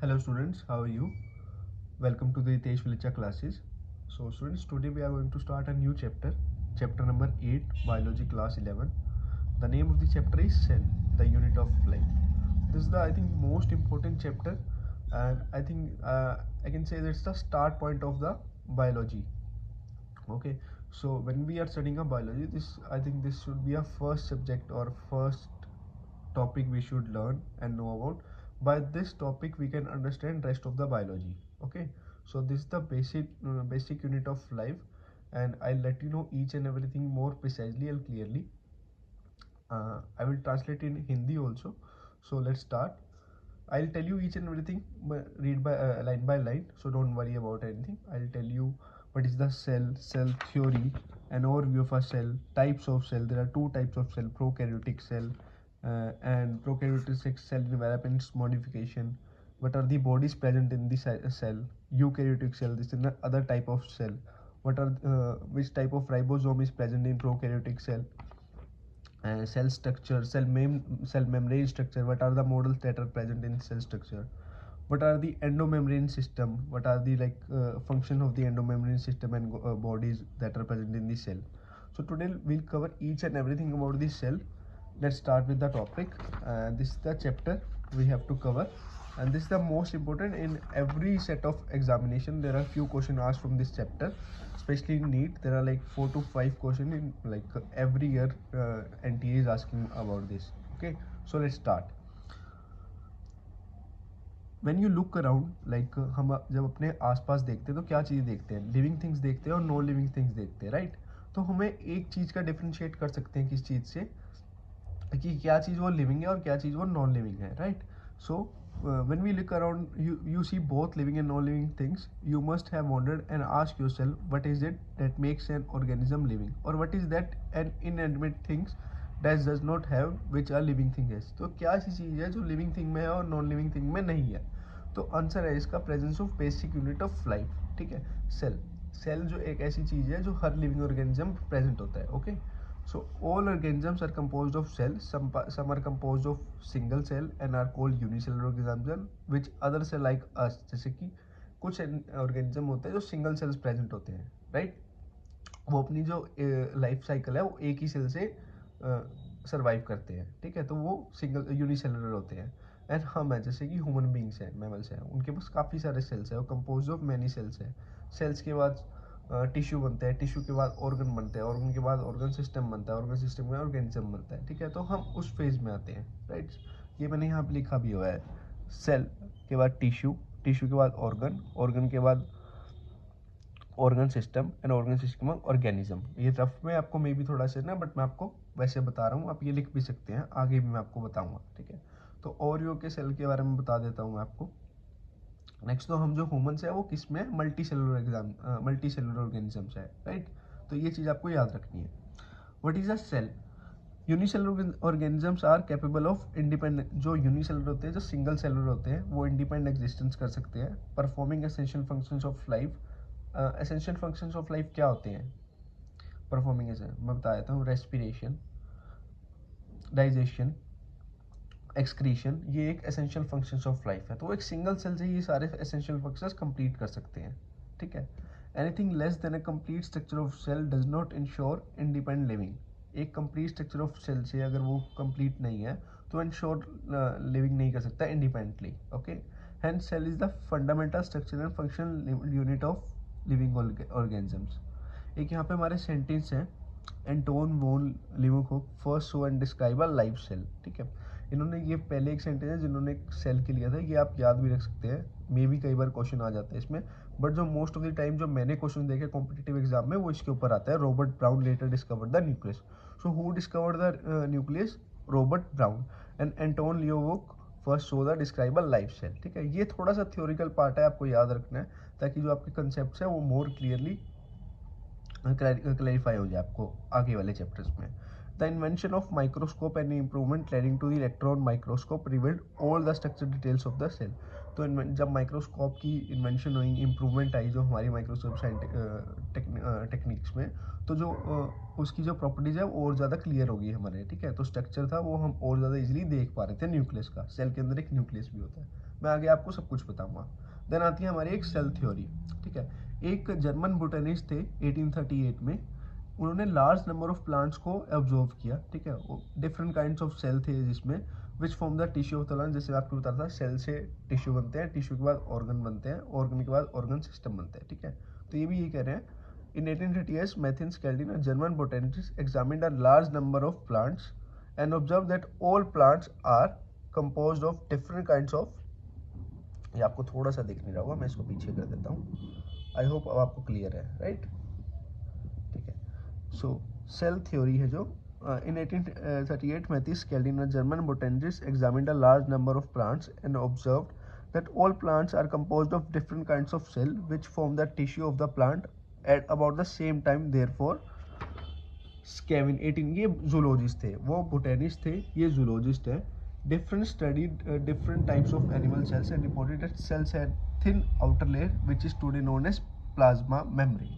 Hello students, how are you? Welcome to the Tej Vilicha classes. So students, today we are going to start a new chapter, chapter number 8, Biology class 11. The name of the chapter is Cell, the unit of life. This is the, I think, most important chapter, and I think I can say that's the start point of the biology. Okay, so when we are studying a biology, this I think this should be a first subject or first topic we should learn and know about. By this topic we can understand rest of the biology. Okay, so this is the basic unit of life, and I'll let you know each and everything more precisely and clearly. I will translate in Hindi also. So let's start. I'll tell you each and everything, read by line by line, so don't worry about anything. I'll tell you what is the cell theory, an overview of a cell, types of cell. There are two types of cell: prokaryotic cell and prokaryotic cell developments modification. What are the bodies present in the cell? Eukaryotic cell. This is another type of cell. What are which type of ribosome is present in prokaryotic cell? Cell structure, cell membrane structure. What are the models that are present in cell structure? What are the endomembrane system? What are the function of the endomembrane system and bodies that are present in the cell? So today we'll cover each and everything about the cell. Let's start with the topic. This is the chapter we have to cover, and this is the most important in every set of examination. There are few questions asked from this chapter, especially in NEET. There are like 4 to 5 questions in every year. NTA is asking about this. Okay, so let's start. When you look around, हम जब अपने आसपास देखते हैं तो क्या चीज़ देखते हैं? लिविंग थिंग्स देखते हैं और नॉन लिविंग थिंग्स देखते हैं, राइट? तो हमें एक चीज़ का डिफ्रेंशिएट कर सकते हैं किस चीज़ से, कि क्या चीज़ वो लिविंग है और क्या चीज़ वो नॉन लिविंग है, right? So when we look around, you see both living and non-living things. You must have wondered and asked yourself, what is it that makes an organism living, or what is that an inanimate things that does not have which a living thing is? तो क्या ऐसी चीज़ है जो living thing में है और non living thing में नहीं है? तो आंसर है इसका presence of basic unit of life. ठीक है, सेल. सेल जो एक ऐसी चीज़ है जो हर लिविंग ऑर्गेनिज्म प्रेजेंट होता है. Okay, so all organisms are composed of cells. Some are composed of single cell and are called unicellular organisms, which other cell like us. जैसे कि कुछ ऑर्गेनिज्म होते हैं जो सिंगल सेल्स प्रेजेंट होते हैं, राइट? वो अपनी जो लाइफ साइकिल है वो एक ही सेल से सर्वाइव करते हैं. ठीक है, तो वो सिंगल यूनिसेलुलर होते हैं. एंड हम है जैसे कि ह्यूमन बींग्स हैं, मैमल्स हैं, उनके पास काफ़ी सारे सेल्स हैं. वो कंपोज ऑफ मैनी सेल्स हैं. सेल्स के बाद टिश्यू बनते हैं, टिश्यू के बाद ऑर्गन बनते हैं, ऑर्गन के बाद ऑर्गन सिस्टम बनता है, ऑर्गन सिस्टम में ऑर्गेनिज्म बनता है. ठीक है, तो हम उस फेज में आते हैं, राइट? ये मैंने यहाँ पे लिखा भी हुआ है. सेल के बाद टिश्यू, टिश्यू के बाद ऑर्गन, ऑर्गन के बाद organ system and organ system organism. ये रफ में आपको मे भी थोड़ा सा ना, बट मैं आपको वैसे बता रहा हूँ. आप ये लिख भी सकते हैं, आगे भी मैं आपको बताऊँगा. ठीक है, तो ओरियो के सेल के बारे में बता देता हूँ मैं आपको. नेक्स्ट, तो हम जो ह्यूमन्स है वो किस में है? मल्टी सेलुलर ऑर्गेनिजम्स है, राइट? तो ये चीज़ आपको याद रखनी है. What is a cell? Unicellular organisms are capable of independent. जो यूनिसेलुलर होते हैं, जो सिंगल सेलुलर होते हैं, वो इंडिपेंडेंट एग्जिस्टेंस कर सकते हैं. Performing essential functions of life. Essential functions of life क्या होते हैं? परफॉर्मिंग मैं बता देता हूँ. रेस्पिरेशन, डाइजेशन, एक्सक्रीशन, ये एक एसेंशियल फंक्शंस ऑफ लाइफ है. तो एक सिंगल सेल से ये सारे एसेंशियल फंक्शंस कंप्लीट कर सकते हैं. ठीक है, anything less than a complete structure of cell does not ensure independent living. एक कंप्लीट स्ट्रक्चर ऑफ सेल से अगर वो कंप्लीट नहीं है तो इंश्योर लिविंग नहीं कर सकता independently. Okay, hence cell is the fundamental structure and functional unit of living organisms. एक यहाँ पे हमारे सेंटेंस हैं. Anton von Leeuwenhoek first saw and describe a life cell. ठीक है, इन्होंने ये पहले एक सेंटेंस है जिन्होंने एक सेल के लिया था. ये आप याद भी रख सकते हैं, मे भी कई बार क्वेश्चन आ जाता है इसमें, बट जो मोस्ट ऑफ द टाइम जो मैंने क्वेश्चन देखे कॉम्पिटिटिव एग्जाम में वो इसके ऊपर आता है. Robert Brown later discovered the nucleus. So who discovered the nucleus? Robert Brown. And Anton Leeuwenhoek first saw the describe a life cell. ठीक है, ये थोड़ा सा थ्योरिकल पार्ट है, आपको याद रखना है ताकि जो आपके कंसेप्ट है वो मोर क्लियरली क्लैरिफाई हो जाए आपको आगे वाले चैप्टर्स में. The invention of microscope and improvement leading to the electron microscope revealed all the structure details of the cell. तो जब माइक्रोस्कोप की इन्वेंशन हुई, इम्प्रूवमेंट आई जो हमारी माइक्रोस्कोप टेक्निक्स में, तो जो उसकी जो प्रॉपर्टीज है वो और ज़्यादा क्लियर हो गई हमारे, ठीक है। तो स्ट्रक्चर था वो हम और ज़्यादा इजीली देख पा रहे थे न्यूक्लियस का। सेल के अंदर एक न्यूक्लियस भी होता है, मैं आगे आपको सब कुछ बताऊंगा। देन आती है हमारी एक सेल थ्योरी, ठीक है। एक जर्मन बोटेनिस्ट थे 1838 में, उन्होंने लार्ज नंबर ऑफ प्लांट्स को ऑब्जर्व किया, ठीक है। डिफरेंट काइंड्स ऑफ सेल थे जिसमें which form the tissue of the plant, जैसे आपको बता था सेल से टिश्यू बनते हैं, टिश्यू के बाद ऑर्गन बनते हैं, ऑर्गन के बाद ऑर्गन सिस्टम बनते हैं, ठीक है। तो ये भी ये कह रहे हैं in 1838 Matthias Schleiden a German botanist examined a large number of plants and observe that all plants are composed of different kinds of, ये आपको थोड़ा सा दिख नहीं रहा होगा, मैं इसको पीछे कर देता हूँ, आई होप अब आपको क्लियर है, राइट, ठीक है। सो सेल थ्योरी है जो in 1838 Matthias Skeldin, a German botanist, examined a large number of plants and observed that all plants are composed of different kinds of cell which form the tissue of the plant at about the same time. Therefore Skevin 18, ये zoologist थे, वो botanist थे, ये zoologist है। Different studied different types of animal cells and reported that cells had thin outer layer which is today known as plasma membrane,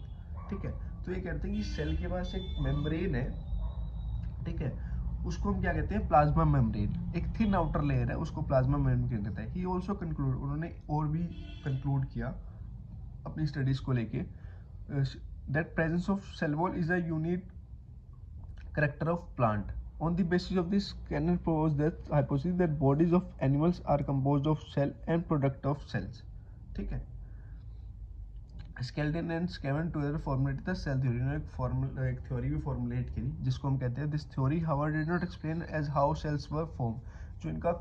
ठीक है। तो ये कहते हैं कि सेल के पास एक मेम्ब्रेन है, ठीक है, उसको हम क्या कहते हैं, प्लाज्मा मेम्ब्रेन। एक थिन आउटर लेयर है, उसको प्लाज्मा मेम्ब्रेन कहते हैं। ही ऑल्सो कंक्लूड, उन्होंने और भी कंक्लूड किया अपनी स्टडीज को लेके, that presence of cell wall is a unique character of plant. On the basis of this, Skinner proposed that hypothesis that bodies of animals are composed of cell and product of cells, ठीक है। Schleiden and Schwann together formulate the cell theory, उन्होंने एक theory भी formulate करी जिसको हम कहते हैं this theory how did not explain as how cells were form. जो इनका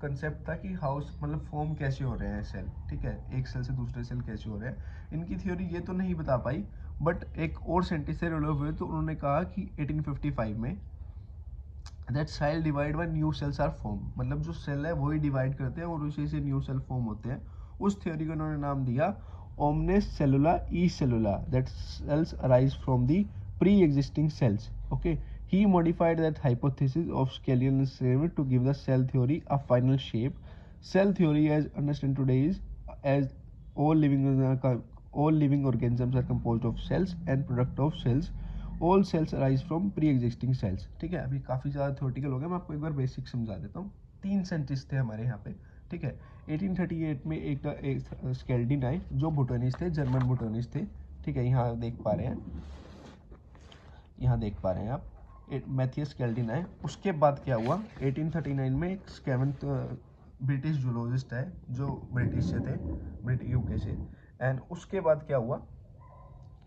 कंसेप्ट था कि हाउ मतलब फॉर्म कैसे हो रहे हैं सेल, ठीक है, एक सेल से दूसरे सेल कैसे हो रहे हैं, इनकी थ्योरी ये तो नहीं बता पाई। बट एक और साइंटिस्ट से रिलेट हुए तो उन्होंने कहा कि 1855 में that cell divide by new cells are form, मतलब जो सेल है वही डिवाइड करते हैं और उसी से न्यू सेल फॉर्म होते हैं। उस थ्योरी को उन्होंने नाम दिया omnes cellula e cellula, that cells arise from the pre-existing cells, okay. He modified that hypothesis of Scalia experiment to give the cell theory a final shape. Cell theory as understood today is as all living organisms are composed of cells and product of cells. All cells arise from pre-existing cells, ठीक है। अभी काफ़ी ज़्यादा theoretical हो गया, मैं आपको एक बार बेसिक समझा देता हूँ। 3 साइंटिस्ट थे हमारे यहाँ पे, ठीक है। 1838 में एक स्केल्डिन आए जो बोटनिस्ट थे, जर्मन बोटनिस्ट थे, ठीक है। यहाँ देख पा रहे हैं आप, मैथियस स्केल्डिन आए। उसके बाद क्या हुआ, 1839 में एक स्केवेंथ ब्रिटिश जूलॉजिस्ट है जो ब्रिटिश से थे, ब्रिटिश यूके से। एंड उसके बाद क्या हुआ,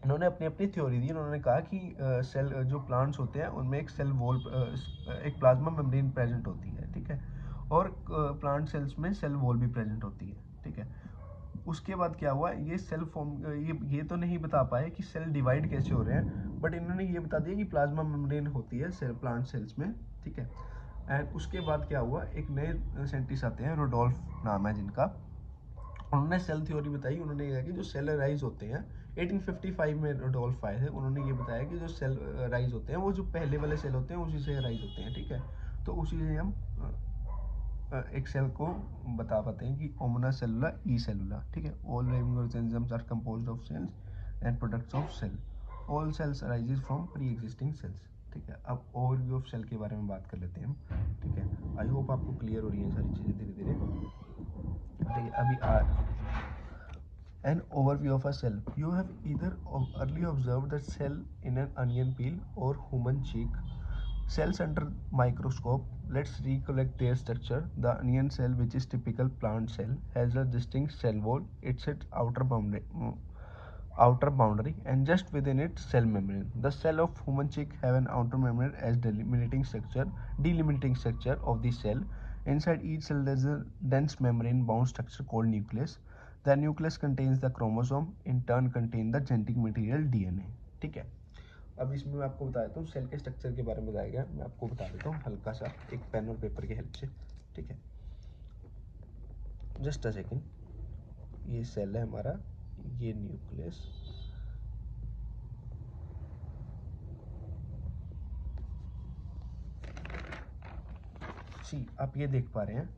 इन्होंने अपनी अपनी थ्योरी दी। उन्होंने कहा कि सेल जो प्लांट्स होते हैं उनमें एक सेल वॉल, एक प्लाज्मा मेम्ब्रेन प्रेजेंट होती है, ठीक है, और प्लांट सेल्स में सेल वॉल भी प्रेजेंट होती है, ठीक है। उसके बाद क्या हुआ, ये सेल फॉर्म ये तो नहीं बता पाए कि सेल डिवाइड कैसे हो रहे हैं, बट इन्होंने ये बता दिया कि प्लाज्मा मेम्ब्रेन होती है सेल प्लांट सेल्स में, ठीक है। एंड उसके बाद क्या हुआ, एक नए साइंटिस्ट आते हैं, रोडोल्फ नाम है जिनका, उन्होंने सेल थ्योरी बताई। उन्होंने ये कहा कि जो सेल राइज होते हैं, 1855 में रोडोल्फ आए थे, उन्होंने ये बताया कि जो सेल राइज होते हैं वो जो पहले वाले सेल होते हैं उसी से राइज होते हैं, ठीक है। तो उसी से हम एक सेल को बता पाते हैं कि ओमना सेलुला ई सेलुला, ठीक है। All living organisms are composed of cells and products of cell, all cells arises from pre existing cells, ठीक है। अब ओवरव्यू ऑफ सेल के बारे में बात कर लेते हैं हम, ठीक है। आई होप आपको क्लियर हो रही है सारी चीज़ें धीरे धीरे, ठीक है। अभी an overview of a cell. You have either early observed the cell in an onion peel or human cheek. Cells under microscope. Let's recollect their structure. The onion cell, which is typical plant cell, has a distinct cell wall. It's its outer boundary, and just within it, cell membrane. The cell of human cheek have an outer membrane as delimiting structure of the cell. Inside each cell, there is a dense membrane-bound structure called nucleus. The nucleus contains the chromosome, in turn contain the genetic material DNA, ठीक है। अब इसमें मैं आपको बता देता हूँ cell के स्ट्रक्चर के बारे में बताया गया, मैं आपको बता देता हूँ हल्का सा एक पेन और पेपर की हेल्प से, ठीक है। जस्ट अ सेकेंड, ये सेल है हमारा, ये न्यूक्लियस, सी आप ये देख पा रहे हैं,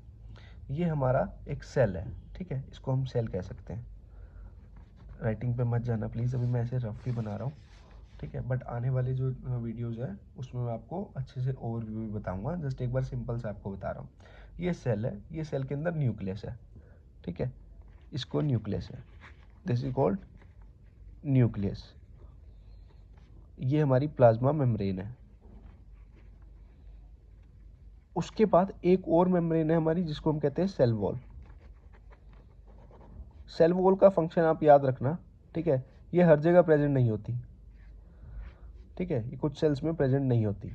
ये हमारा एक सेल है, ठीक है, इसको हम सेल कह सकते हैं। राइटिंग पे मत जाना प्लीज़, अभी मैं ऐसे रफली बना रहा हूँ, ठीक है, बट आने वाले जो वीडियोज़ है उसमें मैं आपको अच्छे से ओवरव्यू भी बताऊँगा, जस्ट एक बार सिंपल से आपको बता रहा हूँ। ये सेल है, ये सेल के अंदर न्यूक्लियस है, ठीक है, इसको न्यूक्लियस है, दिस इज कॉल्ड न्यूक्लियस। ये हमारी प्लाज्मा मेम्ब्रेन है। उसके बाद एक और मेम्ब्रेन है हमारी जिसको हम कहते हैं सेल वॉल। सेल वॉल का फंक्शन आप याद रखना, ठीक है, ये हर जगह प्रेजेंट नहीं होती, ठीक है, ये कुछ सेल्स में प्रेजेंट नहीं होती,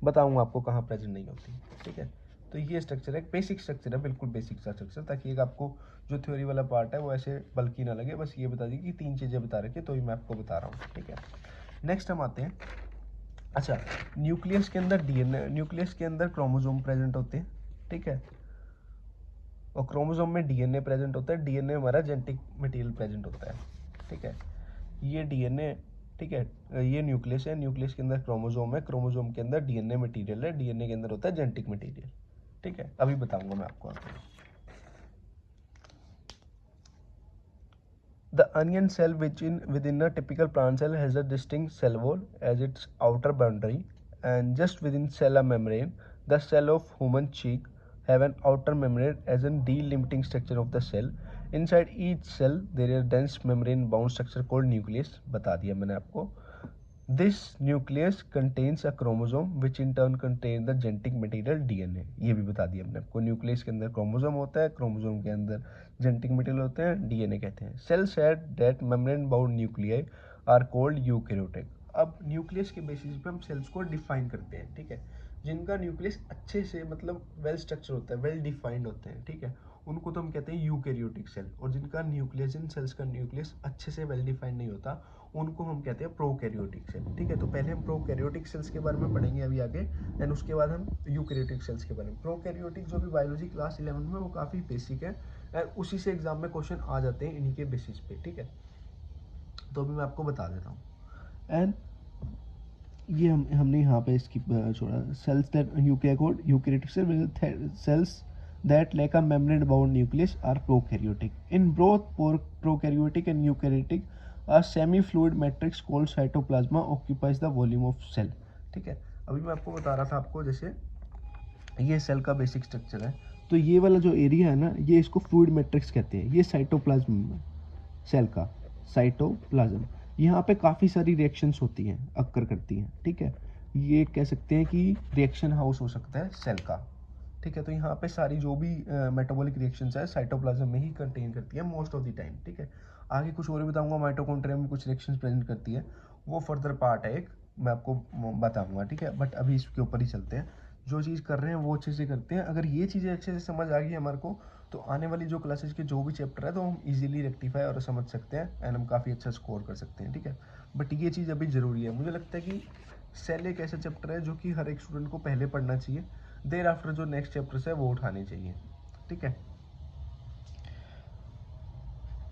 बताऊंगा आपको कहाँ प्रेजेंट नहीं होती, ठीक है। तो ये स्ट्रक्चर है, बेसिक स्ट्रक्चर है, बिल्कुल बेसिक सा स्ट्रक्चर, ताकि एक आपको जो थ्योरी वाला पार्ट है वो ऐसे बल्कि ना लगे, बस ये बता दी कि 3 चीज़ें बता रखी तो ही मैं आपको बता रहा हूँ, ठीक है। नेक्स्ट हम आते हैं, अच्छा, न्यूक्लियस के अंदर डीएनए, न्यूक्लियस के अंदर क्रोमोसोम प्रेजेंट होते हैं, ठीक है, और क्रोमोसोम में डीएनए प्रेजेंट होता है, डीएनए हमारा जेनेटिक मटेरियल प्रेजेंट होता है, ठीक है, ये डीएनए, ठीक है, ये न्यूक्लियस है, न्यूक्लियस के अंदर क्रोमोसोम है, क्रोमोसोम के अंदर डीएनए मटेरियल है, डीएनए के अंदर होता है जेनेटिक मटेरियल, ठीक है, अभी बताऊंगा मैं आपको आगे। The onion cell within a typical plant cell has a distinct cell wall as its outer boundary, and just within cell a membrane. The cell of human cheek have an outer membrane as a delimiting structure of the cell. Inside each cell there is a dense membrane bound structure called nucleus. बता दिया मैंने आपको। This nucleus contains a chromosome which in turn contains the genetic material DNA. ये भी बता दिया हमने आपको, न्यूक्लियस के अंदर क्रोमोसोम होता है, क्रोमोसोम के अंदर जेनेटिक मटेरियल होते हैं, डीएनए कहते हैं। Cells had that membrane bound nuclei are called eukaryotic. अब न्यूक्लियस के बेसिस पे हम सेल्स को डिफाइन करते हैं, ठीक है, जिनका न्यूक्लियस अच्छे से मतलब वेल स्ट्रक्चर होता है, वेल डिफाइंड होते हैं, ठीक है, उनको तो हम कहते हैं यूकैरियोटिक सेल। और जिनका न्यूक्लियस, इन सेल्स का न्यूक्लियस अच्छे से वेल डिफाइंड नहीं होता, उनको हम कहते हैं प्रोकैरियोटिक सेल, ठीक है। तो पहले हम प्रोकैरियोटिक सेल्स के बारे में पढ़ेंगे अभी आगे, एंड उसके बाद हम यूकैरियोटिक सेल्स के बारे में। प्रोकैरियोटिक जो भी बायोलॉजी क्लास 11 में, वो काफ़ी बेसिक है, एंड उसी से एग्जाम में क्वेश्चन आ जाते हैं इन्हीं के बेसिस पे, ठीक है। तो अभी मैं आपको बता देता हूँ, एंड ये हमने यहाँ पे इसकी छोड़ा, cells that eukaryotic cells that lack a membrane bound nucleus are prokaryotic. In both prokaryotic and eukaryotic, a semi-fluid matrix called cytoplasma occupies the volume of cell. ठीक है, अभी मैं आपको बता रहा था आपको, जैसे ये सेल का बेसिक स्ट्रक्चर है, तो ये वाला जो एरिया है ना, ये इसको फ्लूइड मैट्रिक्स कहते हैं, ये साइटोप्लाज्म सेल का साइटोप्लाज्म। यहाँ पे काफ़ी सारी रिएक्शंस होती हैं, अक्कर करती हैं, ठीक है, ये कह सकते हैं कि रिएक्शन हाउस हो सकता है सेल का, ठीक है। तो यहाँ पे सारी जो भी मेटाबॉलिक रिएक्शंस है साइटोप्लाज्म में ही कंटेन करती है मोस्ट ऑफ द टाइम, ठीक है। आगे कुछ और भी बताऊंगा, माइटोकॉन्ड्रिया में कुछ रिएक्शंस प्रेजेंट करती है, वो फर्दर पार्ट है एक, मैं आपको बताऊंगा, ठीक है, बट अभी इसके ऊपर ही चलते हैं। जो चीज़ कर रहे हैं वो अच्छे से करते हैं, अगर ये चीज़ें अच्छे से समझ आ गई हमारे को, तो आने वाली जो क्लासेज के जो भी चैप्टर है तो हम इजीली रेक्टिफाई और समझ सकते हैं, एंड हम काफ़ी अच्छा स्कोर कर सकते हैं, ठीक है। बट ये चीज़ अभी ज़रूरी है, मुझे लगता है कि सेल एक ऐसा चैप्टर है जो कि हर एक स्टूडेंट को पहले पढ़ना चाहिए, देर आफ्टर जो नेक्स्ट चैप्टर्स है वो उठाने चाहिए, ठीक है।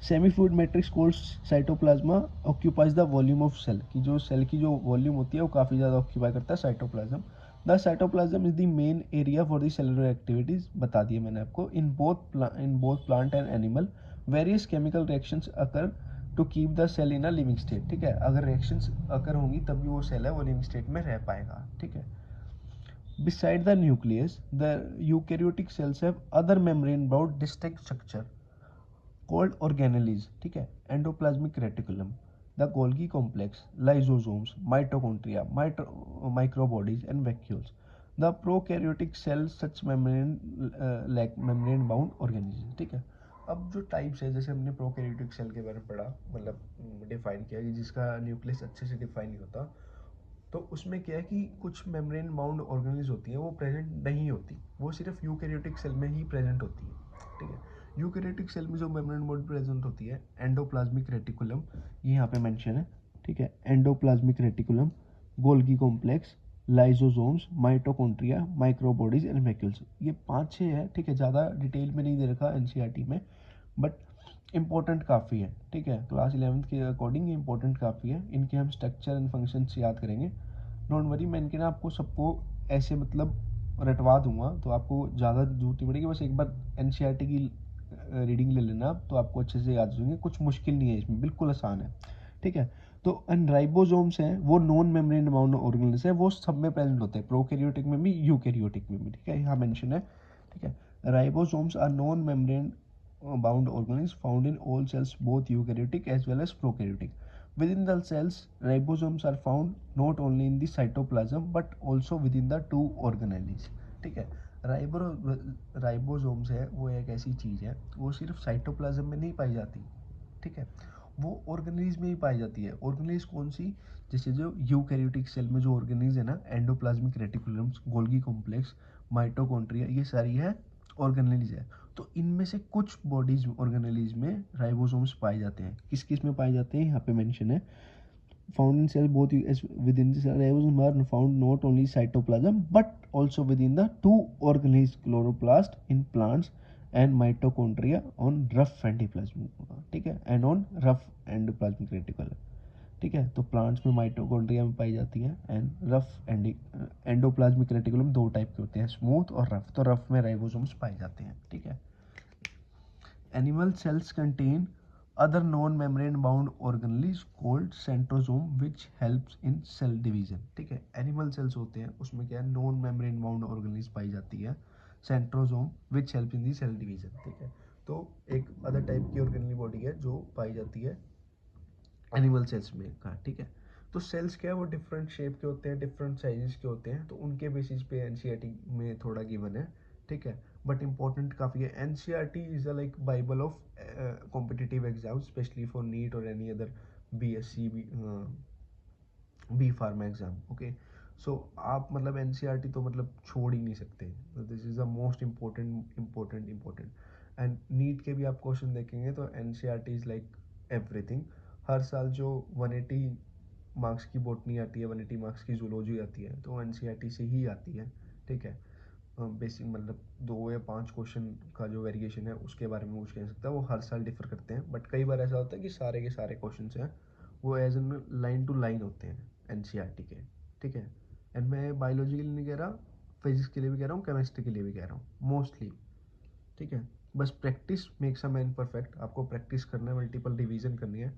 Semi fluid matrix called cytoplasma occupies the volume of cell, की जो सेल की जो वॉल्यूम होती है वो काफ़ी ज़्यादा ऑक्यूपाई करता है cytoplasm. The cytoplasm is the main area for the cellular activities, बता दिए मैंने आपको। In both plant and animal various chemical reactions occur to keep the cell in a living state, ठीक है, अगर रिएक्शंस अकर होंगी तभी वो सेल है वो लिविंग स्टेट में रह पाएगा, ठीक है। Beside the nucleus, the eukaryotic cells have other membrane-bound distinct structure called organelles, ठीक है, endoplasmic reticulum, the Golgi complex, lysosomes, mitochondria, microbodies, and vacuoles. The prokaryotic cells such membrane lack membrane-bound organisms, ठीक है। अब जो types है, जैसे हमने prokaryotic cell के बारे में पढ़ा, मतलब डिफाइन किया कि जिसका न्यूक्लियस अच्छे से डिफाइन नहीं होता, तो उसमें क्या है कि कुछ मेम्ब्रेन बाउंड ऑर्गेनेल्स होती हैं वो प्रेजेंट नहीं होती, वो सिर्फ यूकैरियोटिक सेल में ही प्रेजेंट होती है, ठीक है। यूकैरियोटिक सेल में जो मेम्ब्रेन बाउंड प्रेजेंट होती है, एंडोप्लाज्मिक रेटिकुलम, ये यहाँ पे मेंशन है, ठीक है, endoplasmic reticulum, Golgi complex, lysosomes, mitochondria, microbodies and vacuoles, ये 5-6 है, ठीक है, ज़्यादा डिटेल में नहीं दे रखा एनसीईआरटी में, बट इंपॉर्टेंट काफ़ी है, ठीक है, क्लास 11th के अकॉर्डिंग ये इंपॉर्टेंट काफ़ी है, इनके हम स्ट्रक्चर एंड फंक्शंस याद करेंगे, डोंट वरी, मैं इनके ना आपको सबको ऐसे मतलब रटवा दूंगा, तो आपको ज़्यादा जरूरत नहीं पड़ेगी, बस एक बार एनसीईआरटी की रीडिंग ले लेना तो आपको अच्छे से याद हो जाएंगे, कुछ मुश्किल नहीं है इसमें, बिल्कुल आसान है, ठीक है। तो एंड राइबोसोम्स हैं वो नॉन मेम्ब्रेन बाउंड ऑर्गेनेल्स है, वो सब में प्रेजेंट होते हैं, प्रोकैरियोटिक में भी यूकैरियोटिक में भी, ठीक है, यहाँ मेंशन है, ठीक है। Ribosomes are non membrane bound organelles found in all cells, both eukaryotic as well as prokaryotic. Within the cells, ribosomes are found not only in the cytoplasm but also within the two organelles. ठीक है, ribosomes है वो एक ऐसी चीज़ है, वो सिर्फ cytoplasm में नहीं पाई जाती, ठीक है, वो ऑर्गेनेल्स में ही पाई जाती है। ऑर्गेनेल्स कौन सी? जैसे जो यूकैरियोटिक सेल में जो ऑर्गेनेल्स है ना, endoplasmic reticulum, Golgi complex, mitochondria, ये सारी है ऑर्गेनेल्स है। तो इनमें से कुछ बॉडीज ऑर्गेनेल्स में राइबोसोम्स पाए जाते हैं। किस किस में पाए जाते हैं यहाँ पे मेंशन है, found in cell both as within the cell ribosomes are found not only cytoplasm but also within the two organelles, chloroplast in plants and mitochondria on rough endoplasm, ठीक है, and on rough endoplasmic reticulum, ठीक है। तो plants में mitochondria में पाई जाती है, and rough endoplasmic reticulum दो टाइप के होते हैं, स्मूथ और रफ, तो रफ में राइबोसोम्स पाए जाते हैं, ठीक है। Animal cells contain other non-membrane bound organelles called centrosome which helps in cell division, ठीक है। एनिमल सेल्स होते हैं उसमें क्या है, नॉन मेम्ब्रेन बाउंड ऑर्गेनेल्स पाई जाती है, centrosome which help in the cell division, ठीक है। तो एक अदर टाइप की ऑर्गेनल बॉडी है जो पाई जाती है एनिमल सेल्स में का, ठीक है। तो सेल्स क्या है वो डिफरेंट शेप के होते हैं, डिफरेंट साइजेस के होते हैं, तो उनके बेसिस पे एनसीईआरटी में थोड़ा गिवन है, ठीक है, बट इंपॉर्टेंट काफ़ी है। NCERT is a like Bible of competitive exam, specially for NEET और any other BSc B Pharma exam, okay. So आप मतलब एनसीईआरटी तो मतलब छोड़ ही नहीं सकते, this is the most important and NEET के भी आप क्वेश्चन देखेंगे तो एनसीईआरटी इज लाइक एवरीथिंग। हर साल जो 180 मार्क्स की बॉटनी आती है, 180 मार्क्स की जूलॉजी आती है, तो एनसीईआरटी से ही आती है, ठीक है। बेसिक मतलब 2 या 5 क्वेश्चन का जो वेरिएशन है उसके बारे में कुछ कह सकता है, वो हर साल डिफर करते हैं, बट कई बार ऐसा होता है कि सारे के सारे क्वेश्चन हैं वो as an line to line होते हैं एनसीईआरटी के, ठीक है। एंड मैं बायोलॉजी के लिए नहीं कह रहा, फिजिक्स के लिए भी कह रहा हूँ, केमिस्ट्री के लिए भी कह रहा हूँ, मोस्टली, ठीक है। बस practice makes a man perfect, आपको प्रैक्टिस करना है, मल्टीपल रिवीजन करनी है,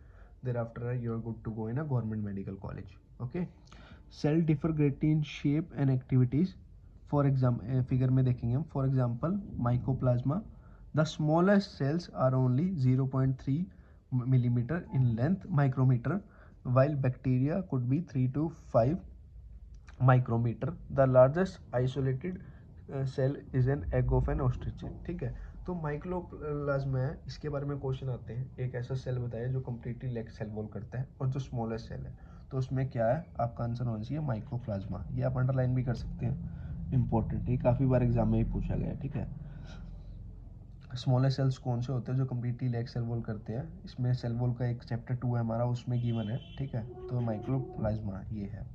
thereafter you are good to go in a government medical college, okay. Cell differ greatly in shape and activities, for example figure में देखेंगे हम, for example mycoplasma, the smallest cells are only 0.3 millimeter in length, micrometer, while bacteria could be 3 to 5 micrometer. The largest isolated cell is an egg of an ostrich, ठीक है। तो mycoplasma है, इसके बारे में क्वेश्चन आते हैं, एक ऐसा सेल बताया जो कम्प्लीटली लेग सेल वॉल करता है और जो स्मॉलेस्ट सेल है, तो उसमें क्या है, आपका आंसर होना चाहिए माइक्रोप्लाज्मा, ये आप अंडरलाइन भी कर सकते हैं, इंपॉर्टेंट, ये काफ़ी बार एग्जाम में ही पूछा गया है, ठीक है। स्मॉलेस्ट सेल्स कौन से होते हैं, जो कम्प्लीटली लेग सेल वॉल करते हैं, इसमें सेल वॉल का एक चैप्टर 2 है हमारा, उसमें गिवन है, ठीक है। तो माइक्रोप्लाज्मा ये है।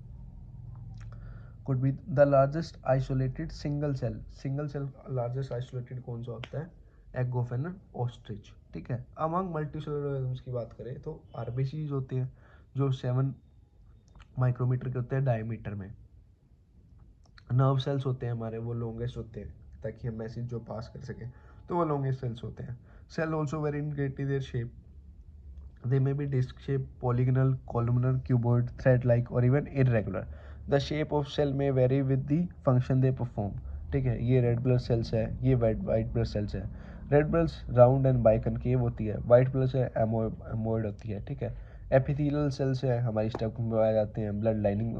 Could be the largest isolated single cell largest isolated कौन सा होता है, एग ऑफ एन ऑस्ट्रिच, ठीक है। अमंग मल्टीसेलुलर ऑर्गेनिज्म्स की बात करें तो आरबीसीज होते हैं जो 7 माइक्रोमीटर के होते हैं डायमीटर में। नर्व सेल्स होते हैं हमारे, वो लॉन्गेस्ट होते हैं ताकि हम मैसेज जो पास कर सकें, तो वो लॉन्गेस्ट सेल्स होते हैं। Cell also vary in greatly their shape, they may be disc shaped, polygonal, columnar, cuboid, thread like or even irregular. The shape of cell may vary with the function they perform, ठीक है। ये red blood cells है, ये white blood cells है। Red bloods round and biconcave होती है, white bloods है एमोइड होती है, ठीक है। एपिथेलियल सेल्स है हमारी स्टमक में पाए जाते हैं, ब्लड लाइनिंग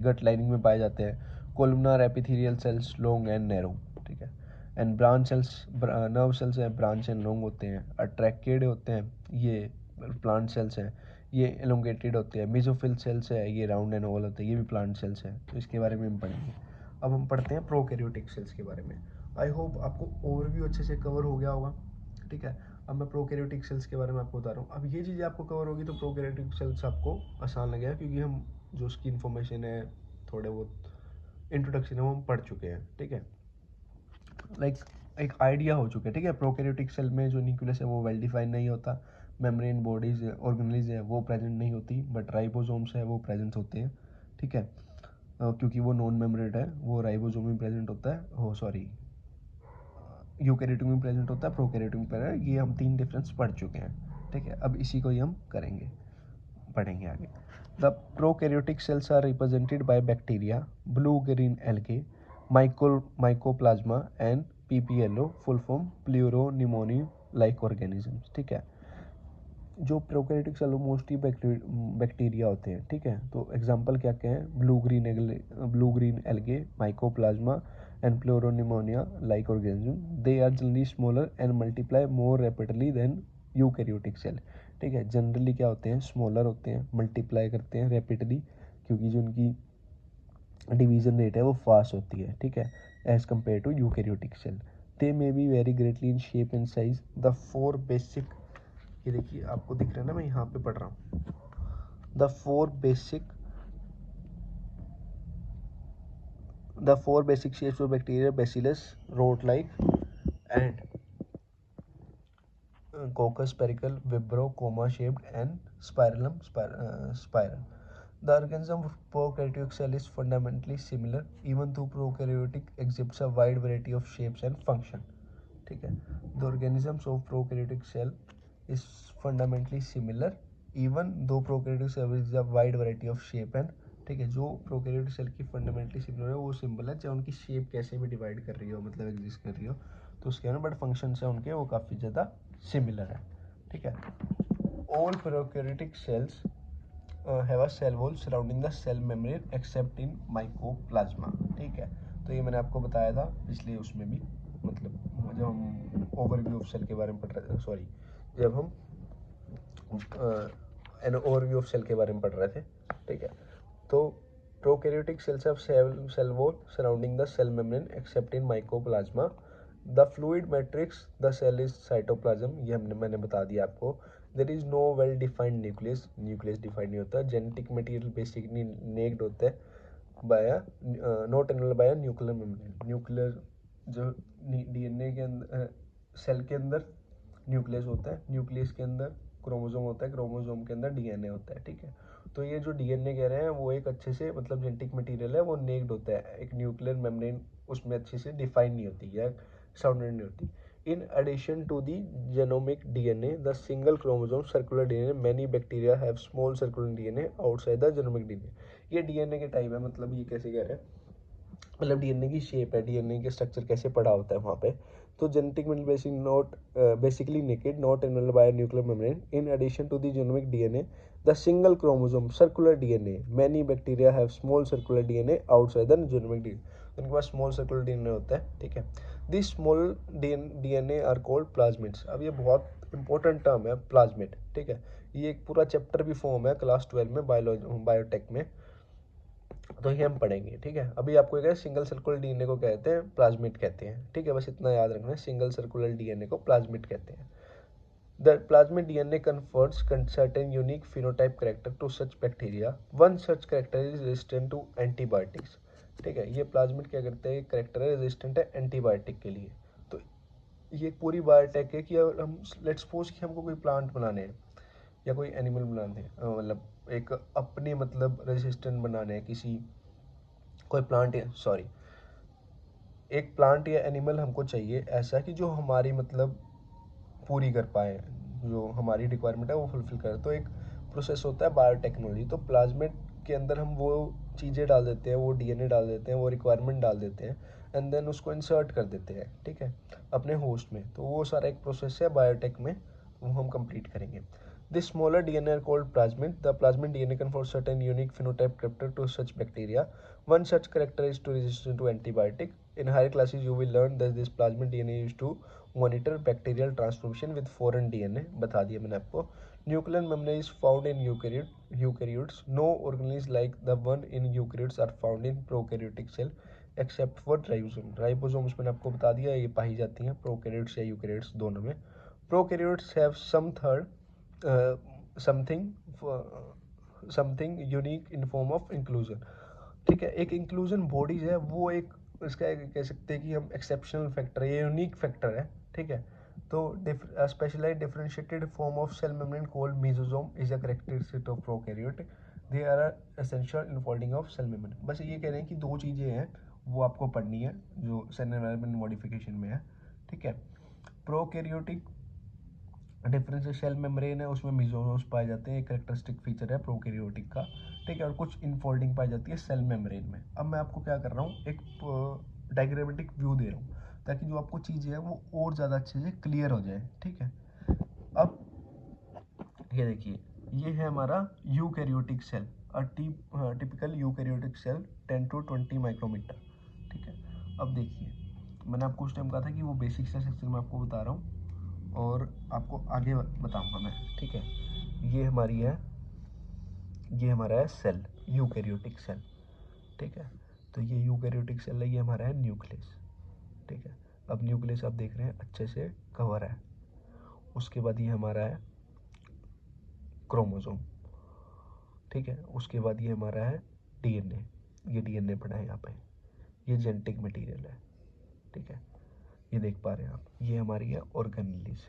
गट लाइनिंग में पाए जाते हैं। Columnar epithelial cells long and narrow, ठीक है। And branch cells, nerve cells हैं, ब्रांच एंड लॉन्ग होते हैं। अट्रैकेड होते हैं, ये प्लांट सेल्स हैं, ये एलोंगेटेड होते हैं। मेसोफिल सेल्स है, ये राउंड एंड ओवल होते हैं, ये भी प्लांट सेल्स हैं, तो इसके बारे में हम पढ़ेंगे। अब हम पढ़ते हैं प्रोकैरियोटिक सेल्स के बारे में। आई होप आपको ओवरव्यू अच्छे से कवर हो गया होगा, ठीक है। अब मैं प्रोकैरियोटिक सेल्स के बारे में आपको बता रहा हूँ। अब ये चीज़ें आपको कवर होगी तो प्रोकैरियोटिक सेल्स आपको आसान लगेगा, क्योंकि हम जो उसकी इन्फॉर्मेशन है, थोड़े बहुत इंट्रोडक्शन है, वो हम पढ़ चुके हैं, ठीक है। लाइक एक आइडिया हो चुका है, ठीक है। प्रोकैरियोटिक सेल में जो न्यूक्लियस है वो वेल डिफाइंड नहीं होता, मेम्ब्रेन बॉडीज ऑर्गेनेल्स है वो प्रेजेंट नहीं होती, बट राइबोसोम्स है वो प्रेजेंट होते हैं, ठीक है। क्योंकि वो नॉन मेम्ब्रेन है, वो राइबोसोम में प्रेजेंट होता है, हो सॉरी यूकैरियोटिक में प्रेजेंट होता है, प्रोकैरियोटिक में प्रेजेंट। ये हम 3 डिफरेंस पढ़ चुके हैं, ठीक है। अब इसी को ही हम पढ़ेंगे आगे। The prokaryotic cells are represented by bacteria, blue green algae, mycoplasma and PPLO, full form pleuropneumonia like organisms, ठीक है। जो प्रोकैरियोटिक सेल मोस्टली बैक्टीरिया होते हैं, ठीक है। तो एग्जांपल क्या क्या है, blue green algae, mycoplasma and pleuropneumonia like organism. They are generally smaller and multiply more rapidly than eukaryotic cell, ठीक है। जनरली क्या होते हैं, स्मॉलर होते हैं, मल्टीप्लाई करते हैं रैपिडली, क्योंकि जो उनकी डिवीजन रेट है वो फास्ट होती है, ठीक है, as compare to eukaryotic cell. They may be vary greatly in shape and size. The 4 basic, ये देखिए आपको दिख रहा है ना, मैं यहाँ पे पढ़ रहा हूँ। The four basic shapes of bacteria, bacillus, rod like and coccus, spherical, vibrio, comma shaped and spirillum, spiral. The organism of prokaryotic cell is fundamentally similar, even though prokaryotic exhibits a wide variety of shapes and function. ठीक है, the organisms of prokaryotic cell is fundamentally similar, even though prokaryotic cell is a wide variety of shape and, ठीक है, जो prokaryotic cell की fundamentally similar है वो symbol है, चाहे उनकी शेप कैसे भी डिवाइड कर रही हो, मतलब एग्जिस्ट कर रही हो, तो उसके अंदर बट फंक्शन से उनके वो काफ़ी ज़्यादा सिमिलर है, ठीक है। All prokaryotic cells have a cell wall surrounding the cell membrane except in mycoplasma, ठीक है। तो ये मैंने आपको बताया था पिछले उसमें भी, मतलब जब हम ओवरव्यू ऑफ सेल के बारे में पढ़ रहे थे, सॉरी, जब हम एन ओवरव्यू ऑफ सेल के बारे में पढ़ रहे थे, ठीक है। तो prokaryotic cells have cell wall surrounding the cell membrane except in mycoplasma. The fluid matrix the cell is cytoplasm, ये मैंने बता दिया आपको। There is no well defined nucleus, nucleus defined नहीं होता। जेनेटिक मटेरियल बेसिकली नेक्ड होता है by not enveloped by nuclear membrane. Nuclear जो डीएनए के अंदर, सेल के अंदर न्यूक्लियस होता है, न्यूक्लियस के अंदर क्रोमोसोम होता है, क्रोमोसोम के अंदर डीएनए होता है, ठीक है। तो ये जो डीएनए कह रहे हैं वो एक अच्छे से, मतलब जेनेटिक मटेरियल है, वो नेक्ड होता है, एक न्यूक्लियर मेम्ब्रेन उसमें अच्छे से डिफाइन नहीं होती या साउंडेड नहीं होती। In addition to the genomic DNA, the single chromosome circular DNA, many bacteria have small circular DNA outside the genomic DNA. ये DNA के टाइप है, मतलब ये कैसे कह रहे हैं, मतलब डीएनए की शेप है, डीएनए के स्ट्रक्चर कैसे पड़ा होता है वहाँ पे। तो genetic material basically naked, not involved by nuclear membrane. In addition to the genomic DNA, the single chromosome circular DNA, many bacteria have small circular DNA outside the genomic DNA. उनके पास small circular DNA होता है, ठीक है। This small DNA are called plasmids. अब ये बहुत important term है प्लाज्मिड, ठीक है। ये एक पूरा चैप्टर भी फॉर्म है क्लास 12 में बायोटेक में, तो ये हम पढ़ेंगे, ठीक है। अभी आपको क्या है, सिंगल सर्कुलर डीएनए को कहते हैं प्लाज्मिड कहते हैं, ठीक है, बस इतना याद रखना है, सिंगल सर्कुलर डीएनए को प्लाज्मिड कहते हैं। The plasmid DNA confers certain unique phenotype character to such bacteria. One such character is resistant to antibiotics, ठीक है। ये प्लाज्मिड क्या करते हैं, करेक्टर है, रेजिस्टेंट है एंटीबायोटिक के लिए। तो ये पूरी बायोटेक है कि हम लेट्स सपोज कि हमको कोई प्लांट बनाने हैं या कोई एनिमल बनाने हैं, मतलब एक अपने मतलब रेजिस्टेंट बनाने हैं किसी, कोई प्लांट या सॉरी एक प्लांट या एनिमल हमको चाहिए ऐसा कि जो हमारी मतलब पूरी कर पाए, जो हमारी रिक्वायरमेंट है वो फुलफिल करे। तो एक प्रोसेस होता है बायोटेक्नोलॉजी। तो प्लाज्मिड के अंदर हम वो चीज़ें डाल देते हैं, वो डीएनए डाल देते हैं, वो रिक्वायरमेंट डाल देते हैं, एंड देन उसको इंसर्ट कर देते हैं, ठीक है, अपने होस्ट में। तो वो सारा एक प्रोसेस है बायोटेक में, वो हम कंप्लीट करेंगे। This smaller DNA are called plasmid. The plasmid DNA confers certain unique phenotype character to such bacteria. One such character is to resistant to antibiotic. In higher classes, you will learn that this plasmid DNA is used to monitor bacterial transformation with foreign DNA. बता दिया मैंने आपको. Nuclear membrane is found in eukaryotes. No organelles like the one in eukaryotes are found in prokaryotic cell except for ribosome. Ribosomes मैंने आपको बता दिया, ये पाई जाती हैं प्रोकैरियोट्स या यूकैरियोट्स दोनों में. Prokaryotes have some third something something unique in form of inclusion, ठीक है। एक इंक्लूजन बॉडीज है, वो एक इसका एक कह सकते हैं कि हम एक्सेप्शनल फैक्टर है, ये यूनिक फैक्टर है, ठीक है। तो specialised differentiated form of cell membrane called mesosome is a characteristic of prokaryote. They are essential infolding of cell membrane. बस ये कह रहे हैं कि दो चीज़ें हैं वो आपको पढ़नी है जो सेल एनवायरनमेंट मॉडिफिकेशन में है, ठीक है। प्रोकैरियोटिक डिफरेंस जो सेल मेम्ब्रेन है उसमें मेसोसोम्स पाए जाते हैं, एक कैरेक्टरिस्टिक फीचर है प्रोकैरियोटिक का, ठीक है। और कुछ इनफोल्डिंग पाई जाती है सेल मेम्ब्रेन में। अब मैं आपको क्या कर रहा हूँ, एक डायग्रामेटिक व्यू दे रहा हूँ ताकि जो आपको चीज़ें हैं वो और ज़्यादा अच्छे से क्लियर हो जाए, ठीक है। अब ये देखिए, ये है हमारा eukaryotic cell, typical eukaryotic cell 10 to 20 micrometre, ठीक है। अब देखिए, मैंने आपको उस टाइम कहा था कि वो बेसिक से सेक्शन में आपको बता रहा हूँ और आपको आगे बताऊंगा मैं, ठीक है। ये हमारी है, ये हमारा है सेल, यूकैरियोटिक सेल, ठीक है। तो ये यूकैरियोटिक सेल है, ये हमारा है न्यूक्लियस, ठीक है। अब न्यूक्लियस आप देख रहे हैं अच्छे से कवर है। उसके बाद ये हमारा है क्रोमोसोम, ठीक है। उसके बाद ये हमारा है डीएनए, ये डीएनए पड़ा है यहाँ पे, ये जेनेटिक मटेरियल है, ठीक है। ये देख पा रहे हैं आप, ये हमारी है ऑर्गेनेलीज।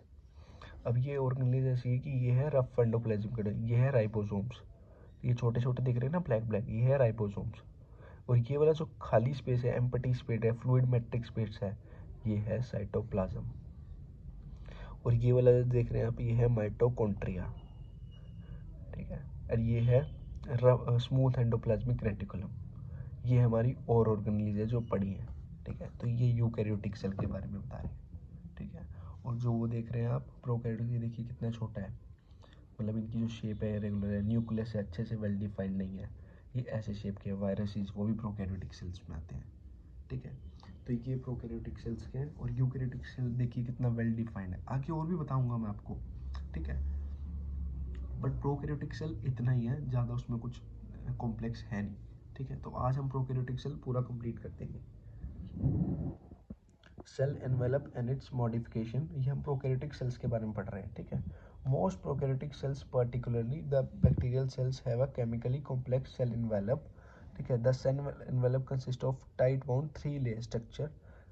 अब ये ऑर्गेनेलीज ऐसी है कि ये है रफ एंडोप्लाज्म का, ये है राइबोसोम्स, ये छोटे छोटे दिख रहे हैं ना ब्लैक ब्लैक, ये है राइबोसोम्स। और ये वाला जो खाली स्पेस है, एम्प्टी स्पेस है, फ्लूइड मैट्रिक्स स्पेस है, ये है साइटोप्लाज्म। और ये वाला जो देख रहे हैं आप, ये है माइटोकॉन्ड्रिया, ठीक है। और ये है स्मूथ एंडोप्लाज्मिक रेटिकुलम, ये हमारी और ऑर्गेनेलीज है जो पड़ी है, ठीक है। तो ये यूकैरियोटिक सेल के बारे में बता रहे हैं, ठीक है। और जो वो देख रहे हैं आप प्रोकैरियोटिक, ये देखिए कितना छोटा है, मतलब इनकी जो शेप है रेगुलर है, न्यूक्लियस है अच्छे से वेल डिफाइंड नहीं है, ये ऐसे शेप के वायरसेस वो भी प्रोकैरियोटिक सेल्स में आते हैं, ठीक है। तो ये प्रोकैरियोटिक सेल्स के हैं। और यूकैरियोटिक सेल देखिए कितना वेल डिफाइंड है, आगे और भी बताऊंगा मैं आपको, ठीक है। बट प्रोकैरियोटिक सेल इतना ही है, ज़्यादा उसमें कुछ कॉम्प्लेक्स है नहीं, ठीक है। तो आज हम प्रोकैरियोटिक सेल पूरा कंप्लीट कर देंगे। Cell envelope and its modification, ये हम प्रोकैरियोटिक सेल्स के बारे में पढ़ रहे हैं, ठीक है। Most prokaryotic cells particularly the bacterial cells have a chemically complex cell envelope, ठीक है। The cell envelope consist of tight bound 3 layer structure.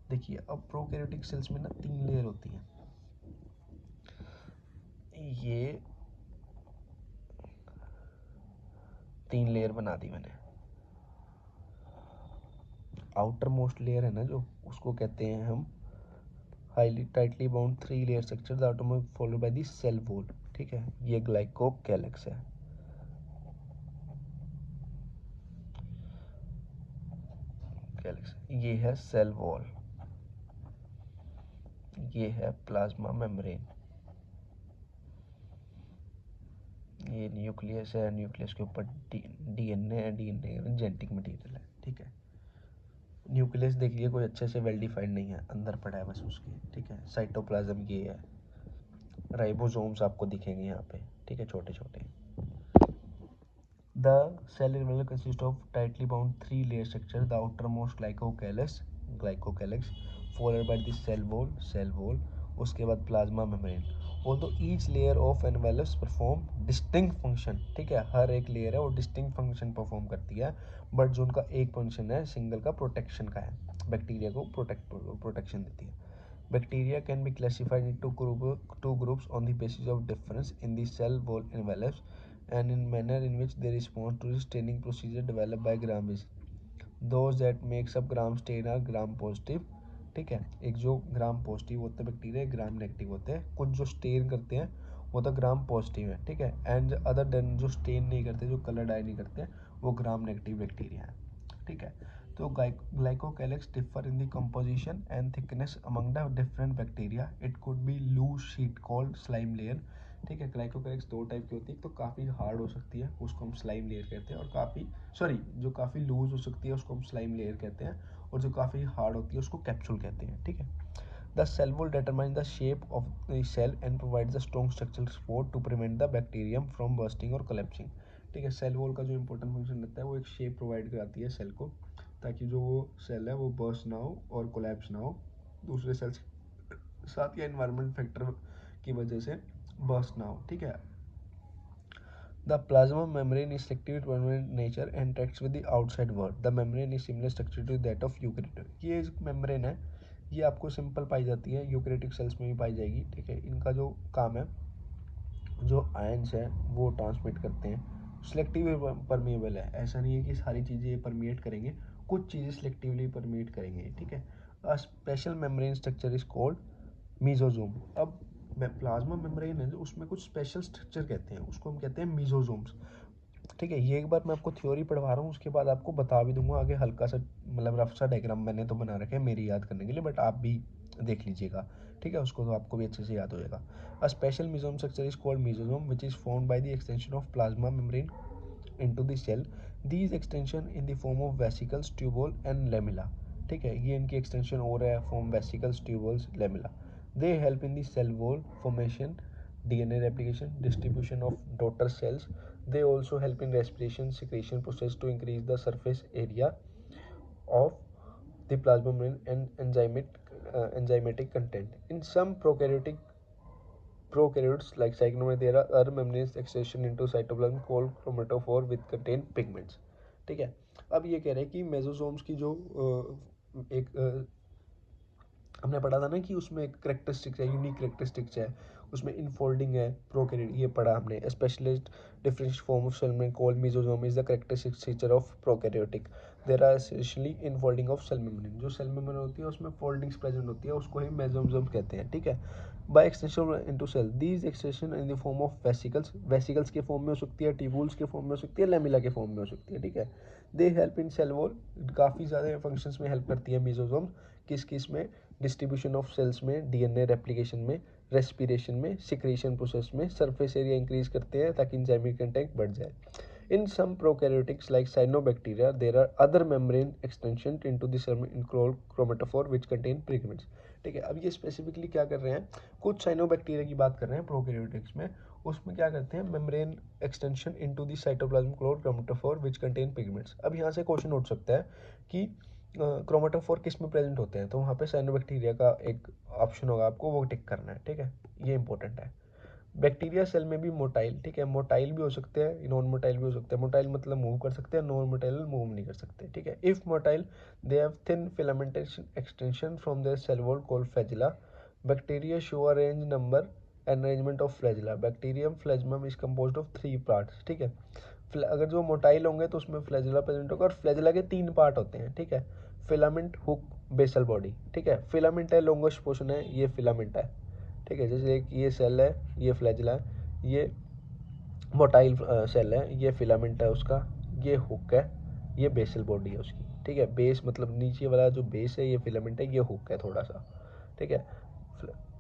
देखिए अब प्रोकैरियोटिक सेल्स में ना 3 लेयर होती हैं, ये 3 लेयर बना दी मैंने। आउटर मोस्ट लेयर है ना जो, उसको कहते हैं हम highly tightly bound 3 layer structure, the outermost followed by the cell wall, ठीक है। ये ग्लाइकोकैलिक्स है, कैलिक्स। ये है सेल वॉल, ये है प्लाज्मा मेम्ब्रेन, ये न्यूक्लियस है, न्यूक्लियस के ऊपर डीएनए है, डीएनए जेनेटिक मटेरियल है, ठीक है। न्यूक्लियस देखिए कोई अच्छे से वेल डिफाइंड नहीं है, अंदर पड़ा है बस उसके, ठीक है। साइटोप्लाज्म ये है, राइबोसोम्स आपको दिखेंगे यहाँ पे, ठीक है, छोटे छोटे। The cell will consist of tightly bound 3 layer structure, the outermost glycocalyx followed by the cell wall, उसके बाद plasma membrane. Although each layer of envelopes perform distinct function, ठीक है, हर एक लेयर है वो distinct function परफॉर्म करती है, but जो उनका एक फंक्शन है सिंगल का प्रोटेक्शन का है, बैक्टीरिया को प्रोटेक्शन देती है। Bacteria can be classified into two groups on the basis of difference in the cell wall envelopes and in manner in which they respond to the staining procedure developed by Gram-Is. Those that makes up gram stain are gram positive, ठीक है। एक जो gram positive होते हैं bacteria, gram negative होते हैं। कुछ जो स्टेन करते हैं वो तो ग्राम पॉजिटिव है, ठीक है। एंड अदर देन जो स्टेन नहीं करते, जो कलर डाई नहीं करते, वो ग्राम नेगेटिव बैक्टीरिया है, ठीक है। तो glycocalyx differ in the composition and thickness among the different bacteria. It could be loose sheet called slime layer, ठीक है। ग्लाइकोकैलिक्स दो टाइप की होती है, तो काफ़ी हार्ड हो सकती है उसको हम स्लाइम लेयर कहते हैं, और जो काफ़ी लूज हो सकती है उसको हम स्लाइम लेयर कहते हैं, और जो काफ़ी हार्ड होती है उसको कैप्सूल कहते हैं, ठीक है। The cell wall determines the shape of the cell and provides a strong structural support to prevent the bacterium from bursting or collapsing, ठीक है। सेल वॉल का जो इंपॉर्टेंट फंक्शन रहता है वो एक शेप प्रोवाइड कराती है सेल को, ताकि जो वो सेल है वो बर्स्ट ना हो और कोलैप्स ना हो दूसरे सेल्स के साथ, या इन्वायरमेंट फैक्टर की वजह से बर्स्ट ना हो, ठीक है। The plasma membrane is selective in nature and interacts with the outside world. The membrane is similar structure to that of eukaryotic. ये मेम्ब्रेन है, ये आपको सिंपल पाई जाती है, यूकैरियोटिक सेल्स में भी पाई जाएगी, ठीक है। इनका जो काम है, जो आयंस है वो ट्रांसमिट करते हैं सिलेक्टिवली परमिएबल है, ऐसा नहीं है कि सारी चीज़ें परमिएट करेंगे, कुछ चीज़ें सिलेक्टिवली परमिएट करेंगे, ठीक है। A special membrane structure is called mesosome. अब प्लाज्मा मेम्ब्रेन है जो, उसमें कुछ स्पेशल स्ट्रक्चर कहते हैं, उसको हम कहते हैं मीजोजोम्स, ठीक है। ये एक बार मैं आपको थ्योरी पढ़वा रहा हूँ, उसके बाद आपको बता भी दूंगा आगे, हल्का सा मतलब रफ सा डायग्राम मैंने तो बना रखे हैं मेरी याद करने के लिए, बट आप भी देख लीजिएगा, ठीक है, उसको तो आपको भी अच्छे से याद हो जाएगा। A special mesosome structure is called mesosome which is formed by the extension of plasma membrane into the cell. These extension in the form of vesicles, tubule and lamella, ठीक है, ये इनकी एक्सटेंशन हो रहा है form vesicles, tubules, lamellae. They help in the cell wall formation, DNA replication, distribution of daughter cells. They also help in respiration secretion process to increase the surface area of the plasma membrane and enzymatic content. In some prokaryotes like cyclomen, there are other membranes extension into cytoplasm called chromatophore with contain pigments, ठीक है। अब ये कह रहे हैं कि मेसोसोम्स की जो हमने पढ़ा था ना कि उसमें एक करेक्टरिस्टिक्स है, यूनिक करेक्टरिस्टिक्स है, उसमें इनफोल्डिंग है, प्रोकैरियोट, ये पढ़ा हमने। Specialist differential form of cell membrane called mesosome is the characteristic feature of prokaryotic. There are essentially infolding of cell membrane, जो सेल मेम्ब्रेन होती है उसमें फोल्डिंग्स प्रेजेंट होती है, उसको ही मेसोसोम कहते हैं, ठीक है। By extension into cell, these extension in the form of vesicles, vesicles के फॉर्म में हो सकती है, ट्यूबुल्स के फॉर्म में हो सकती है, लेमिला के फॉर्म में हो सकती है, ठीक है। They help in cell wall, काफ़ी ज़्यादा फंक्शंस में हेल्प करती है मेसोसोम, किस किस में, डिस्ट्रीब्यूशन ऑफ सेल्स में, डीएनए रेप्लिकेशन में, रेस्पिरेशन में, सिक्रेशन प्रोसेस में, सरफेस एरिया इंक्रीज करते हैं ताकि एंजाइमिक कंटेंट बढ़ जाए। In some prokaryotics like cyanobacteria there are other membrane extension into the cell include chromatophore which contain pigments, ठीक है। अब ये स्पेसिफिकली क्या कर रहे हैं, कुछ साइनोबैक्टीरिया की बात कर रहे हैं प्रोकैरियोटिक्स में, उसमें क्या करते हैं, membrane extension into the cytoplasm क्लोड chromatophore which contain pigments. अब यहाँ से क्वेश्चन उठ सकता है कि क्रोमेटोफोर किस में प्रेजेंट होते हैं, तो वहाँ पे साइनोबैक्टीरिया का एक ऑप्शन होगा, आपको वो टिक करना है, ठीक है, ये इंपॉर्टेंट है। बैक्टीरिया सेल में भी मोटाइल, ठीक है, मोटाइल भी हो सकते हैं, नॉन मोटाइल भी हो सकते हैं। मोटाइल मतलब मूव कर सकते हैं, नॉन मोटाइल मूव नहीं कर सकते, ठीक है। If motile they have thin filamentation extension from their cell wall called flagella. Bacteria show a range number and arrangement of flagella. Bacterium flagellum is composed of 3 parts, ठीक है। अगर जो motile होंगे तो उसमें फ्लैजिला प्रेजेंट होगा, और flagella के 3 पार्ट होते हैं, ठीक है। फिलामेंट, हुक, बेसल बॉडी, ठीक है। फिलामेंट है, लॉन्गेस्ट पोर्शन है, ये फिलामेंट है, ठीक है। जैसे एक ये सेल है, ये फ्लैजिला है, ये मोटाइल सेल है, ये फिलामेंट है उसका, ये हुक है, ये बेसल बॉडी है उसकी, ठीक है। बेस मतलब नीचे वाला जो बेस है ये फिलामेंट है, ये हुक है थोड़ा सा, ठीक है।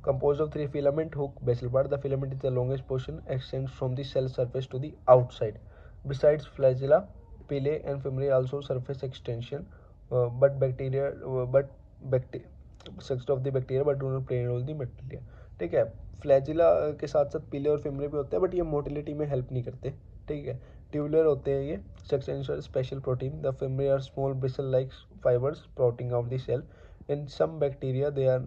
composed of 3 filament, hook, basal part. The filament is the longest portion, extends from the cell surface to the outside. Besides flagella, pili and fimbriae also surface extension, but bacteria but sex of the bacteria but do not play a role in the bacteria, ठीक है। Flagella के साथ साथ पीले और फिमरे भी होते हैं, बट ये मोटिलिटी में हेल्प नहीं करते, ठीक है। ट्यूबुलर होते हैं ये, section special protein. The fimbriae are small bristle like fibres protein of the cell. In some bacteria, they are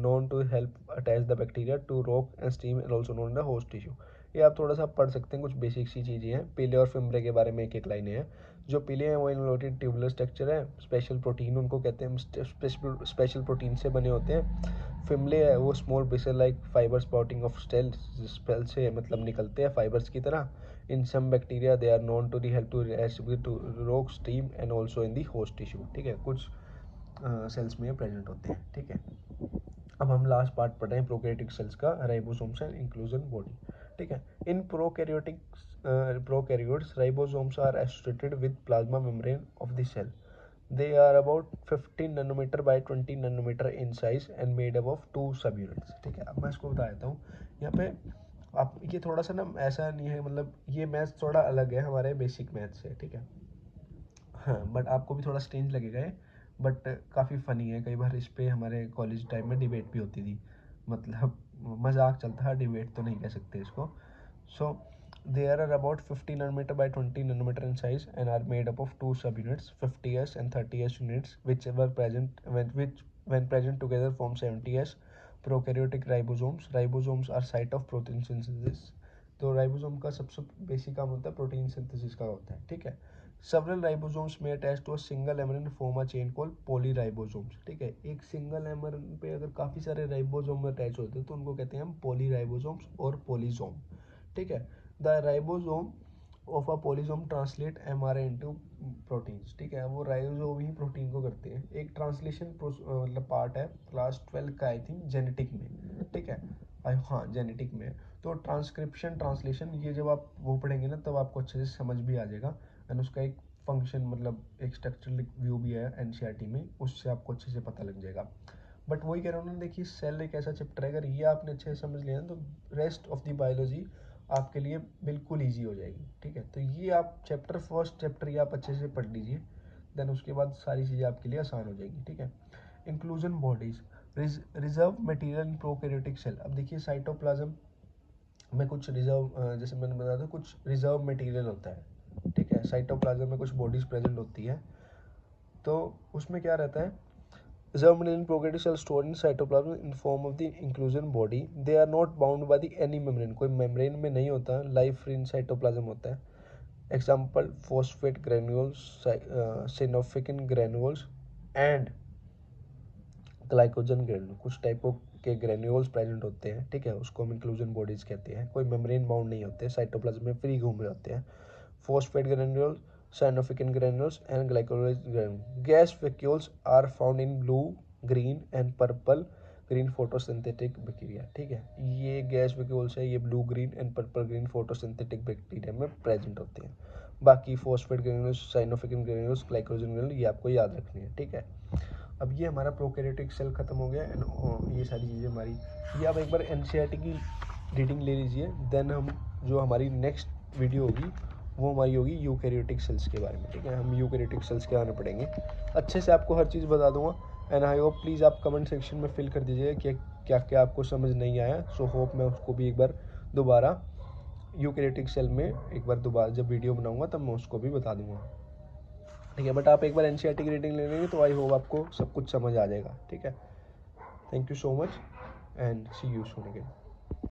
known to help attach the bacteria to rock and steam and also known as the host tissue. ये आप थोड़ा सा पढ़ सकते हैं, कुछ basic सी चीज़ें हैं। पीले और फिमरे के बारे में एक एक लाइनें हैं। जो पीले हैं वो इनवोल्टेड ट्यूबुलर स्ट्रक्चर है, स्पेशल प्रोटीन उनको कहते हैं, स्पेशल प्रोटीन से बने होते हैं। फिमले है वो small bristle like fiber sprouting of cell से मतलब निकलते हैं फाइबर्स की तरह। In some bacteria they are known to the help to rock stream and also in the host tissue, ठीक है। कुछ सेल्स में प्रेजेंट होते हैं, ठीक है। अब हम लास्ट पार्ट पढ़ रहे हैं प्रोकैरियोटिक सेल्स का, राइबोसोम्स एंड इंक्लूजन बॉडी, ठीक है। In prokaryotes ribosomes are associated with plasma membrane of the cell. They are about 15 nanometer by 20 nanometre in size and made up of 2 सब units, ठीक है। अब मैं इसको बता देता हूँ यहाँ पे, आप ये थोड़ा सा ना ऐसा नहीं है, मतलब ये मैथ्स थोड़ा अलग है हमारे बेसिक मैथ्स से, ठीक है। हाँ, बट आपको भी थोड़ा स्ट्रेंज लगेगा ये, बट काफ़ी फ़नी है। कई बार इस पे हमारे कॉलेज टाइम में डिबेट भी होती थी, मतलब मजाक चलता है, डिबेट तो नहीं कह सकते इसको। So there are about 50 nanometre by 20 nanometre in size and are made up of 2 सब units 50s and 30s units which ever present when present together form 70s prokaryotic ribosomes. Ribosomes are site of protein synthesis. तो ribosome का सबसे basic काम होता है protein synthesis का होता है, ठीक है। Several ribosomes may attach to a single amino and form a chain called polyribosomes, ठीक है। एक सिंगल एमर पे अगर काफ़ी सारे राइबोसोम अटैच होते हैं तो उनको कहते हैं हम पॉलीराइबोसोम्स और पॉलीसोम, ठीक है। The ribosome of a polysome translate mRNA into proteins, ठीक है, वो राइबोसोम ही प्रोटीन को करते हैं। एक ट्रांसलेशन मतलब पार्ट है क्लास 12 का आई थिंक जेनेटिक में, ठीक है, हाँ जेनेटिक में। तो ट्रांसक्रिप्शन ट्रांसलेशन ये जब आप वो पढ़ेंगे ना तब आपको अच्छे से समझ भी आ जाएगा। एंड उसका एक फंक्शन मतलब एक स्ट्रक्चरल व्यू भी है एनसीईआरटी में, उससे आपको अच्छे से पता लग जाएगा। बट वही कह रहा हूँ ना, देखिए सेल एक ऐसा चैप्टर है, अगर ये आपने अच्छे से समझ लिया ना तो रेस्ट ऑफ द बायोलॉजी आपके लिए बिल्कुल ईजी हो जाएगी, ठीक है। तो ये आप फर्स्ट चैप्टर ये आप अच्छे से पढ़ लीजिए, देन उसके बाद सारी चीज़ें आपके लिए आसान हो जाएगी, ठीक है। Inclusion bodies, reserve material in prokaryotic cell. अब देखिए साइटोप्लाज्म में कुछ रिजर्व, जैसे मैंने बताया था, कुछ रिजर्व मटेरियल होता है, ठीक है। साइटोप्लाज्म में कुछ बॉडीज प्रेजेंट होती है, तो उसमें क्या रहता है, reserve membrane prokaryotic cells stored in cytoplasm in form of the inclusion body. They are not bound by the any membrane. कोई membrane में नहीं होता, life free in cytoplasm होता है। Example phosphate granules, synophilin granules and glycogen granules। कुछ टाइपों के granules present होते हैं, ठीक है, उसको हम इंक्लूजन बॉडीज कहते हैं। कोई मेम्ब्रेन बाउंड नहीं होते, साइटोप्लाज्म में फ्री घूम रहे होते हैं। Phosphate granules, cyanophilin granules and glycolytic granules. Gas vacuoles are found in blue, green and purple green photosynthetic bacteria, ठीक है। ये गैस वैक्यूल्स है, ये blue green and purple green photosynthetic bacteria में प्रेजेंट होते हैं। बाकी phosphate granules, cyanophycin granules, glycogen granule ये आपको याद रखनी है, ठीक है। अब ये हमारा प्रोकैरियोटिक सेल खत्म हो गया एंड ये सारी चीज़ें हमारी, ये आप एक बार एनसीईआरटी की रीडिंग ले लीजिए। देन हम जो हमारी नेक्स्ट वीडियो होगी वो हमारी होगी यूकैरियोटिक सेल्स के बारे में, ठीक है। हम यूकैरियोटिक सेल्स के बारे में पढ़ेंगे, अच्छे से आपको हर चीज़ बता दूंगा। एंड आई होप प्लीज़ आप कमेंट सेक्शन में फिल कर दीजिएगा कि क्या क्या आपको समझ नहीं आया। सो होप मैं उसको भी एक बार दोबारा यूकैरियोटिक सेल में एक बार दोबारा जब वीडियो बनाऊंगा तब मैं उसको भी बता दूंगा, ठीक है। बट आप एक बार एनसीईआरटी की रीडिंग ले लेंगे तो आई होप आपको सब कुछ समझ आ जाएगा, ठीक है। Thank you so much and see you soon again.